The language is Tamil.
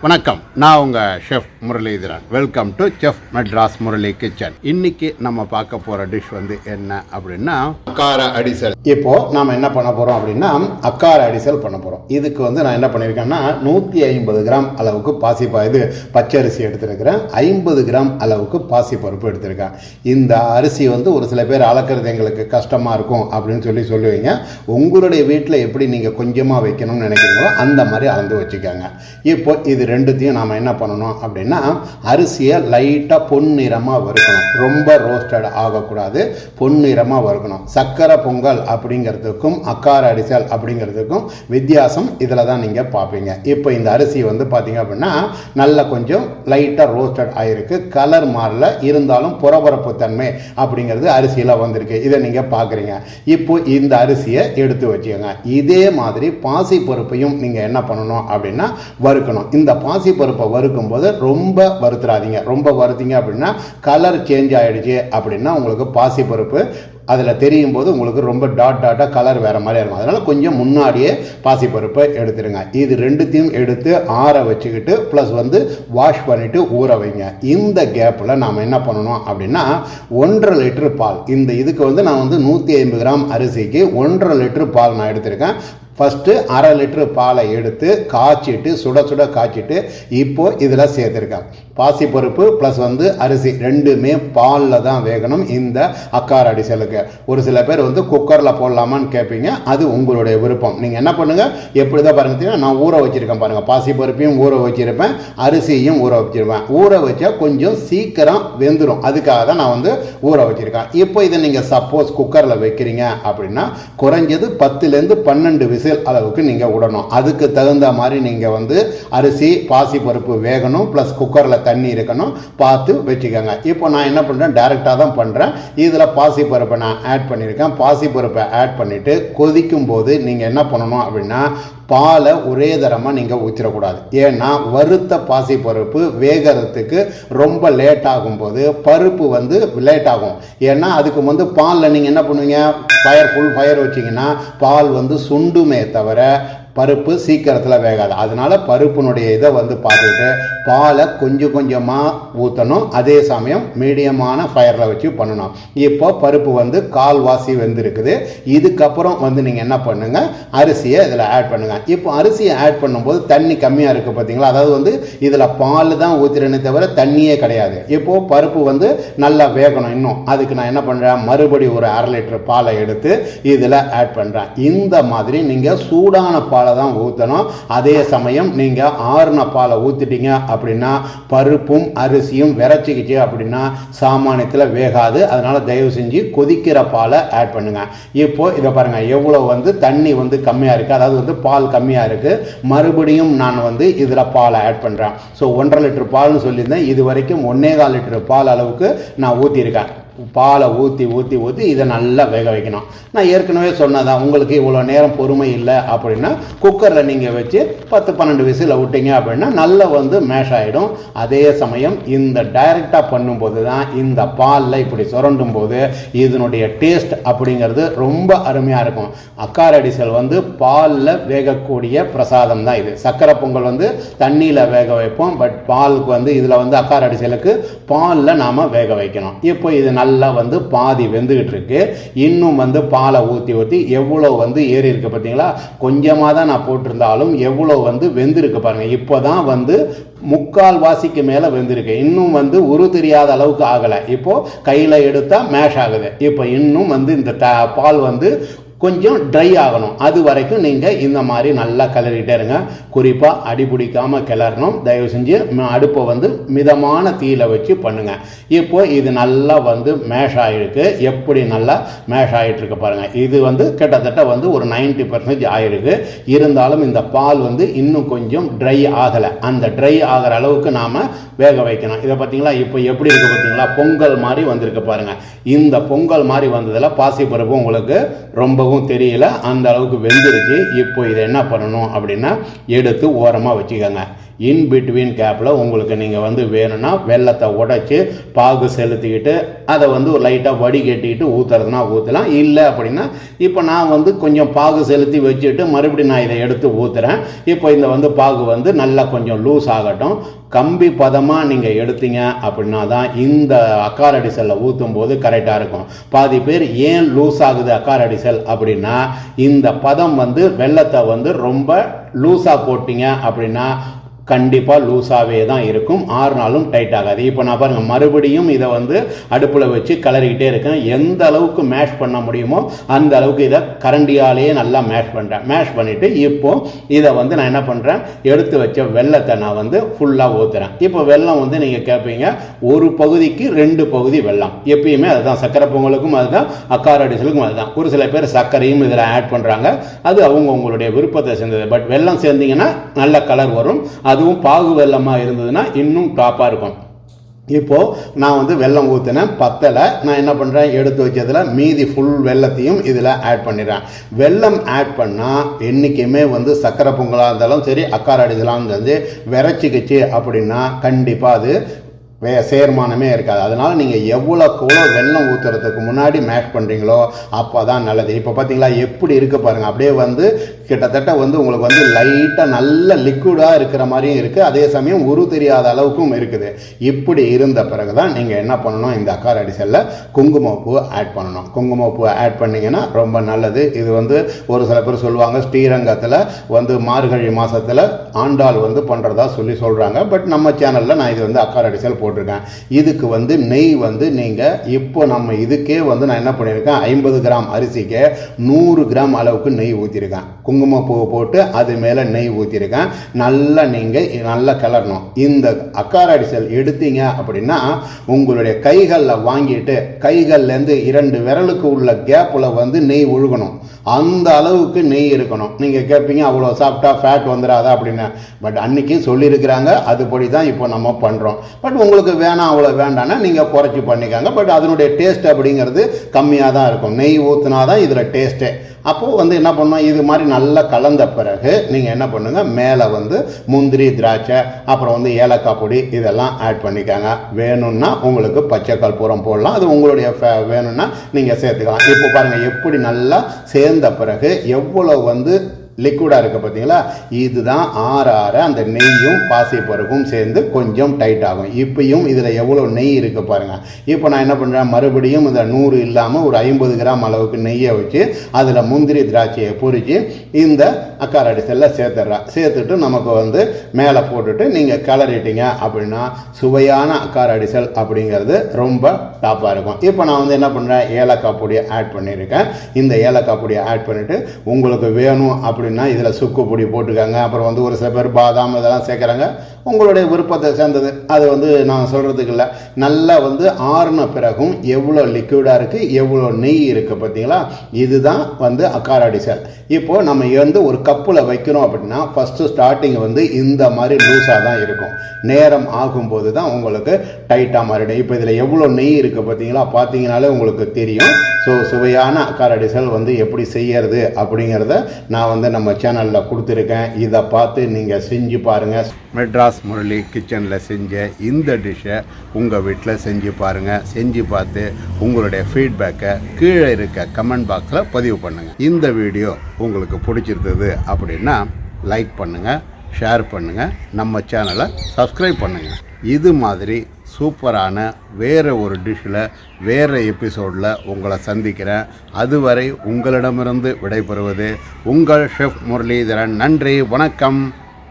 வணக்கம், நான் உங்கள் chef Muralidharan. Welcome to chef Madras Murali kitchen. இன்னைக்கு நம்ம பார்க்க போகிற டிஷ் என்ன அப்படின்னா அக்கார அடிசல். இப்போது நாம் என்ன பண்ண போகிறோம் அப்படின்னா அக்கார அடிசல் பண்ண போகிறோம். இதுக்கு நான் என்ன பண்ணியிருக்கேன்னா 150 கிராம் அளவுக்கு பச்சரிசி எடுத்துருக்கிறேன். 50 கிராம் அளவுக்கு பாசிப்பருப்பு எடுத்திருக்கேன். இந்த அரிசி ஒரு சில பேர் அளக்கிறது எங்களுக்கு கஷ்டமாக இருக்கும் அப்படின்னு சொல்லுவீங்க. உங்களுடைய வீட்டில் எப்படி நீங்கள் கொஞ்சமாக வைக்கணும்னு நினைக்கிறீங்களோ அந்த மாதிரி அளந்து வச்சுக்கோங்க. இப்போ இது ரெண்டுத்தையும் நாம் என்ன பண்ணணும் அப்படின்னா அரிசியை லைட்டாக பொன்னிறமாக வறுக்கணும். ரொம்ப ரோஸ்டட் ஆகக்கூடாது, பொன்னிறமாக வறுக்கணும். சக்கரை பொங்கல் அப்படிங்கிறதுக்கும் அக்கார அடிசல் அப்படிங்கிறதுக்கும் வித்தியாசம் இதில் தான் நீங்கள் பார்ப்பீங்க. இப்போ இந்த அரிசி பார்த்தீங்க அப்படின்னா நல்லா கொஞ்சம் லைட்டாக ரோஸ்டட் ஆகிருக்கு. கலர் மாறல, இருந்தாலும் புறபரப்பு தன்மை அப்படிங்கிறது அரிசியில் வந்திருக்கு. இதை நீங்கள் பார்க்குறீங்க. இப்போ இந்த அரிசியை எடுத்து வச்சுக்கோங்க. இதே மாதிரி பாசி பருப்பையும் நீங்கள் என்ன பண்ணணும் அப்படின்னா வறுக்கணும். இந்த பாசி பருப்பை வறுக்கும் போது ரொம்ப வறுத்துறாதீங்க. ரொம்ப வறுத்தீங்க அப்படின்னா கலர் சேஞ்ச் ஆகிடுச்சு அப்படின்னா உங்களுக்கு பாசி பருப்பு அதில் தெரியும் போது உங்களுக்கு ரொம்ப டாட்டாக கலர் வேறு மாதிரி இருக்கும். அதனால் கொஞ்சம் முன்னாடியே பாசிப்பருப்பை எடுத்துடுங்க. இது ரெண்டுத்தையும் எடுத்து ஆற வச்சுக்கிட்டு ப்ளஸ் வாஷ் பண்ணிவிட்டு ஊற வைங்க. இந்த கேப்பில் நாம் என்ன பண்ணணும் அப்படின்னா 1.5 லிட்டர் பால். இந்த இதுக்கு நான் 150 கிராம் அரிசிக்கு 1.5 லிட்டர் பால் நான் எடுத்திருக்கேன். ஃபஸ்ட்டு 1/2 லிட்டர் பாலை எடுத்து காய்ச்சிட்டு சுட காய்ச்சிட்டு இப்போ இதில் சேர்த்துருக்கேன். பாசிப்பருப்பு ப்ளஸ் அரிசி ரெண்டுமே பாலில் தான் வேகணும் இந்த அக்கார அடிசலுக்கு. ஒரு சில பேர் குக்கரில் போடலாமான்னு கேட்பீங்க. அது உங்களுடைய விருப்பம். நீங்கள் என்ன பண்ணுங்கள், எப்படி தான் பாருங்க, நான் ஊற வச்சுருக்கேன் பாருங்கள். பாசிப்பருப்பையும் ஊற வச்சுருப்பேன், அரிசியும் ஊற வச்சுருப்பேன். ஊற வச்சா கொஞ்சம் சீக்கிரம் வெந்துடும். அதுக்காக தான் நான் ஊற வச்சுருக்கேன். இப்போ இதை நீங்கள் சப்போஸ் குக்கரில் வைக்கிறீங்க அப்படின்னா குறைஞ்சது 10லேருந்து 12 விசில் அளவுக்கு நீங்கள் விடணும். அதுக்கு தகுந்த மாதிரி நீங்கள் அரிசி பாசிப்பருப்பு வேகணும், ப்ளஸ் குக்கரில் தண்ணி இருக்கணும், பார்த்து வச்சுக்கோங்க. இப்போ நான் என்ன பண்ணுறேன், டைரெக்டாக தான் பண்ணுறேன். இதில் பாசிப்பருப்பை நான் ஆட் பண்ணியிருக்கேன். பாசிப்பருப்பை ஆட் பண்ணிவிட்டு கொதிக்கும் போது நீங்கள் என்ன பண்ணணும் அப்படின்னா பாலை ஒரே தரமாக நீங்கள் ஊற்றிடக்கூடாது. ஏன்னா வறுத்த பாசிப்பருப்பு வேகிறதுக்கு ரொம்ப லேட் ஆகும்போது பருப்பு லேட் ஆகும். ஏன்னா அதுக்கு பாலில் நீங்கள் என்ன பண்ணுவீங்க, ஃபுல் ஃபயர் வச்சிங்கன்னா பால் சுண்டுமே தவிர பருப்பு சீக்கிரத்தில் வேகாது. அதனால் பருப்பினுடைய இதை பார்த்துட்டு பாலை கொஞ்சமாக ஊற்றணும். அதே சமயம் மீடியமான ஃபயரில் வச்சு பண்ணணும். இப்போ பருப்பு கால்வாசி வெந்திருக்குது. இதுக்கப்புறம் நீங்கள் என்ன பண்ணுங்கள், அரிசியை இதில் ஆட் பண்ணுங்கள். இப்போ அரிசியை ஆட் பண்ணும்போது தண்ணி கம்மியாக இருக்குது பார்த்தீங்களா. அதாவது இதில் பால் தான் ஊற்றுறேன்னு தவிர தண்ணியே கிடையாது. இப்போது பருப்பு நல்லா வேகணும். இன்னும் அதுக்கு நான் என்ன பண்ணுறேன், மறுபடியும் ஒரு 1/2 லிட்டர் பாலை எடுத்து இதில் ஆட் பண்ணுறேன். இந்த மாதிரி நீங்கள் சூடான பால் தான் ஊற்றணும். அதே சமயம் நீங்கள் ஆறுன பாலை ஊற்றிட்டீங்க அப்படின்னா பருப்பும் அரிசியும் விரைச்சிக்கிச்சு அப்படின்னா சாமானியத்தில் வேகாது. அதனால தயவு செஞ்சு கொதிக்கிற பாலை ஆட் பண்ணுங்க. இப்போ இதை பாருங்க, எவ்வளோ தண்ணி கம்மியாக இருக்குது, அதாவது பால் கம்மியாக இருக்குது. மறுபடியும் நான் இதில் பாலை ஆட் பண்ணுறேன். ஸோ 1.5 லிட்டர் பால்னு சொல்லியிருந்தேன். இது வரைக்கும் 1.25 லிட்டர் பால் அளவுக்கு நான் ஊற்றிருக்கேன். பாலை ஊற்றி இதை நல்லா வேக வைக்கணும். நான் ஏற்கனவே சொன்னதான், உங்களுக்கு இவ்வளோ நேரம் பொறுமை இல்லை அப்படின்னா குக்கரில் நீங்கள் வச்சு 10-12 விசில் விட்டீங்க அப்படின்னா நல்லா மேஷ் ஆகிடும். அதே சமயம் இந்த டைரெக்டாக பண்ணும்போது தான் இந்த பாலில் இப்படி சுரண்டும் போது இதனுடைய டேஸ்ட் அப்படிங்கிறது ரொம்ப அருமையாக இருக்கும். அக்கார அடிசல் பாலில் வேகக்கூடிய பிரசாதம் தான் இது. சக்கரை பொங்கல் தண்ணியில் வேக வைப்போம். பட் பாலுக்கு இதில் அக்கார அடிசலுக்கு பாலில் நாம் வேக வைக்கணும். இப்போ இது நல்லா பாதி வெந்துகிட்டு இருக்கு. இன்னும் பாலை ஊற்றி எவ்வளோ ஏறி இருக்கு பார்த்தீங்களா. கொஞ்சமாக தான் நான் போட்டிருந்தாலும் எவ்வளோ வெந்திருக்கு பாருங்க. இப்போதான் முக்கால் வாசிக்கு மேலே வெந்திருக்கு. இன்னும் உரு தெரியாத அளவுக்கு ஆகலை. இப்போ கையில் எடுத்தால் மேஷ் ஆகுது. இப்போ இன்னும் இந்த பால் கொஞ்சம் ட்ரை ஆகணும். அது வரைக்கும் நீங்கள் இந்த மாதிரி நல்லா கிளறிட்டே இருங்க. குறிப்பாக அடிபிடிக்காமல் கிளறணும். தயவு செஞ்சு அடுப்பை மிதமான தீயில வச்சு பண்ணுங்கள். இப்போ இது நல்லா மேஷ் ஆகிருக்கு. எப்படி நல்லா மேஷ் ஆகிட்டுருக்கு பாருங்கள். இது கிட்டத்தட்ட ஒரு 90% ஆகிருக்கு. இருந்தாலும் இந்த பால் இன்னும் கொஞ்சம் ட்ரை ஆகலை. அந்த ட்ரை ஆகிற அளவுக்கு நாம் வேக வைக்கணும். இதை பார்த்தீங்களா, இப்போ எப்படி இருக்குது பார்த்தீங்களா, பொங்கல் மாதிரி வந்திருக்கு பாருங்கள். இந்த பொங்கல் மாதிரி வந்ததில் பாசிப்பருப்பு உங்களுக்கு ரொம்ப தெரியல, அந்த அளவுக்கு வெந்துருச்சு. இப்போ இதை என்ன பண்ணணும் அப்படின்னா எடுத்து ஓரமாக வச்சுக்கோங்க. இன் பிட்வீன் கேப்பில் உங்களுக்கு நீங்கள் வந்து வேணும்னா வெல்லத்தை உடைச்சி பாகு செலுத்திக்கிட்டு அதை வந்து ஒரு லைட்டாக வடிகட்டிக்கிட்டு ஊற்றுறதுனா ஊற்றலாம். இல்லை அப்படின்னா இப்போ நான் வந்து கொஞ்சம் பாகு செலுத்தி வச்சுட்டு மறுபடியும் நான் இதை எடுத்து ஊற்றுறேன். இப்போ இந்த வந்து பாகு வந்து நல்லா கொஞ்சம் லூஸ் ஆகட்டும். கம்பி பதமாக நீங்கள் எடுத்தீங்க அப்படின்னா தான் இந்த அக்காரடிசலில் ஊற்றும் போது கரெக்டாக இருக்கும். பாதி பேர் ஏன் லூஸ் ஆகுது அக்காரடிசல் அப்படின்னா, இந்த பதம் வந்து வெல்லத்தை வந்து ரொம்ப லூஸாக போட்டிங்க அப்படின்னா கண்டிப்பாக லூஸாகவே தான் இருக்கும், ஆறுனாலும் டைட் ஆகாது. இப்போ நான் பாருங்கள் மறுபடியும் இதை வந்து அடுப்பில் வச்சு கிளறிக்கிட்டே இருக்கேன். எந்த அளவுக்கு மேஷ் பண்ண முடியுமோ அந்த அளவுக்கு இதை கரண்டியாலேயே நல்லா மேஷ் பண்ணுறேன். மேஷ் பண்ணிவிட்டு இப்போது இதை வந்து நான் என்ன பண்ணுறேன், எடுத்து வச்ச வெல்லத்தை நான் வந்து ஃபுல்லாக ஊற்றுறேன். இப்போ வெல்லம் வந்து நீங்கள் கேட்பீங்க, ஒரு பகுதிக்கு 2 பகுதி வெல்லம். எப்பயுமே அதுதான், சக்கரை பொங்கலுக்கும் அதுதான், அக்காரடிசலுக்கும் அதுதான். ஒரு சில பேர் சர்க்கரையும் இதில் ஆட் பண்ணுறாங்க, அது உங்களுடைய விருப்பத்தை சேர்ந்தது. பட் வெல்லம் சேர்ந்தீங்கன்னா நல்ல கலர் வரும். அதுவும் பாகு வெல்லமாக இருந்ததுன்னா இன்னும் டாப்பாக இருக்கும். இப்போது நான் வந்து வெல்லம் ஊற்றினேன், பத்தலை. நான் என்ன பண்ணுறேன், எடுத்து வச்சதில் மீதி ஃபுல் வெல்லத்தையும் இதில் ஆட் பண்ணிடுறேன். வெல்லம் ஆட் பண்ணால் என்றைக்குமே வந்து சக்கரை பொங்கலாக இருந்தாலும் சரி, அக்காரடிசலாக இருந்தாலும் விரைச்சிக்கிச்சு அப்படின்னா கண்டிப்பாக அது சேர்மானமே இருக்காது. அதனால் நீங்கள் எவ்வளோக்கு வெல்லம் ஊற்றுறதுக்கு முன்னாடி மேஷ் பண்ணுறீங்களோ அப்போ தான் நல்லது. இப்போ பார்த்தீங்களா எப்படி இருக்குது பாருங்கள், அப்படியே வந்து கிட்டத்தட்ட வந்து உங்களுக்கு வந்து லைட்டாக நல்ல லிக்விடாக இருக்கிற மாதிரியும் இருக்குது, அதே சமயம் உரு தெரியாத அளவுக்கும் இருக்குது. இப்படி இருந்த பிறகு தான் நீங்கள் என்ன பண்ணணும், இந்த அக்காரடிசலில் குங்குமப்பூ ஆட் பண்ணணும். குங்குமப்பூ ஆட் பண்ணிங்கன்னா ரொம்ப நல்லது. இது வந்து ஒரு சில பேர் சொல்லுவாங்க, ஸ்ரீரங்கத்தில் வந்து மார்கழி மாதத்தில் ஆண்டாள் வந்து பண்ணுறதா சொல்கிறாங்க. பட் நம்ம சேனலில் நான் இது வந்து அக்காரடிசல் போட்டிருக்கேன். இதுக்கு வந்து நெய் வந்து நீங்கள் இப்போ நம்ம இதுக்கே வந்து நான் என்ன பண்ணியிருக்கேன், 50 கிராம் அரிசிக்கு 100 கிராம் அளவுக்கு நெய் ஊற்றிருக்கேன். குங்குமப்பூ போட்டு அது மேலே நெய் ஊற்றிருக்கேன். நல்லா நீங்கள் நல்லா கிளறணும். இந்த அக்காரடிசல் எடுத்தீங்க அப்படின்னா உங்களுடைய கைகளில் வாங்கிட்டு கைகள்லேருந்து 2 விரலுக்கு உள்ள கேப்பில் வந்து நெய் ஒழுகணும். அந்த அளவுக்கு நெய் இருக்கணும். நீங்கள் கேட்பீங்க அவ்வளோ சாப்பிட்டா ஃபேட் வந்துடாதா அப்படின்னு. பட் அன்றைக்கி சொல்லியிருக்கிறாங்க, அதுபடி தான் இப்போ நம்ம பண்ணுறோம். பட் உங்களுக்கு வேணாம் அவ்வளோ வேண்டான்னா நீங்கள் குறைச்சி பண்ணிக்காங்க. பட் அதனுடைய டேஸ்ட் அப்படிங்கிறது கம்மியாக தான் இருக்கும். நெய் ஊற்றினா தான் இதில் டேஸ்ட்டே. அப்போது வந்து என்ன பண்ணணும், இது மாதிரி நல்லா கலந்த பிறகு நீங்கள் என்ன பண்ணுங்கள், மேலே வந்து முந்திரி, திராட்சை, அப்புறம் வந்து ஏலக்காய் பொடி இதெல்லாம் ஆட் பண்ணிக்காங்க. வேணும்னா உங்களுக்கு பச்சை கற்பூரம் போடலாம், அது உங்களுடைய வேணும்னா நீங்கள் சேர்த்துக்கலாம். இப்போ பாருங்கள் எப்படி நல்லா சேர்ந்த பிறகு எவ்வளோ வந்து லிக்விடாக இருக்குது பார்த்தீங்களா. இதுதான் ஆற அந்த நெய்யும் பாசிப்பருப்பும் சேர்ந்து கொஞ்சம் டைட் ஆகும். இப்பயும் இதில் எவ்வளோ நெய் இருக்குது பாருங்கள். இப்போ நான் என்ன பண்ணுறேன், மறுபடியும் இந்த 100 இல்லாமல் ஒரு 50 கிராம் அளவுக்கு நெய்யை வச்சு அதில் முந்திரி திராட்சையை பொரித்து இந்த அக்காரடிசலில் சேர்த்துட்றேன். சேர்த்துட்டு நமக்கு வந்து மேலே போட்டுட்டு நீங்கள் கிளறிட்டீங்க அப்படின்னா சுவையான அக்காரடிசல் அப்படிங்கிறது ரொம்ப டாப்பாக இருக்கும். இப்போ நான் வந்து என்ன பண்ணுறேன், ஏலக்காய் பொடியை ஆட் பண்ணியிருக்கேன். இந்த ஏலக்காய் பொடியை ஆட் பண்ணிவிட்டு உங்களுக்கு வேணும் அப்படின்னா இதில் சுக்கு பொடி போட்டுக்காங்க. அப்புறம் வந்து ஒரு சில பேர் பாதாம் இதெல்லாம் சேர்க்குறாங்க, உங்களுடைய விருப்பத்தை சேர்ந்தது. அது வந்து நான் சொல்கிறதுக்கு இல்லை. நல்லா வந்து ஆறுன பிறகும் எவ்வளோ லிக்விடாக இருக்குது, எவ்வளோ நெய் இருக்குது பார்த்தீங்களா. இதுதான் வந்து அக்காரடிசல். இப்போது நம்ம வந்து ஒரு கப்பில் வைக்கிறோம் அப்படின்னா ஃபஸ்ட்டு ஸ்டார்டிங் வந்து இந்த மாதிரி லூஸாக தான் இருக்கும். நேரம் ஆகும்போது தான் உங்களுக்கு டைட்டாக மாறிடும். இப்போ இதில் எவ்வளோ நெய் இருக்குது பார்த்தீங்களா, பார்த்தீங்கனாலே உங்களுக்கு தெரியும். ஸோ சுவையான அக்காரடிசல் வந்து எப்படி செய்யறது அப்படிங்கிறத நான் வந்து நம்ம சேனலில் கொடுத்துருக்கேன். இதை பார்த்து நீங்கள் செஞ்சு பாருங்கள். மெட்ராஸ் முரளி கிச்சனில் செஞ்ச இந்த டிஷ்ஷை உங்கள் வீட்டில் செஞ்சு பாருங்கள். செஞ்சு பார்த்து உங்களுடைய ஃபீட்பேக்கை கீழே இருக்க கமெண்ட் பாக்ஸில் பதிவு பண்ணுங்கள். இந்த வீடியோ உங்களுக்கு பிடிச்சிருந்தது அப்படின்னா லைக் பண்ணுங்கள், ஷேர் பண்ணுங்கள், நம்ம சேனலை சப்ஸ்கிரைப் பண்ணுங்கள். இது மாதிரி சூப்பரான வேறு ஒரு டிஷ்ஷில் வேறு எபிசோடில் உங்களை சந்திக்கிறேன். அதுவரை உங்களிடமிருந்து விடைபெறுவது உங்கள் ஷெஃப் முரளிதரன். நன்றி, வணக்கம்.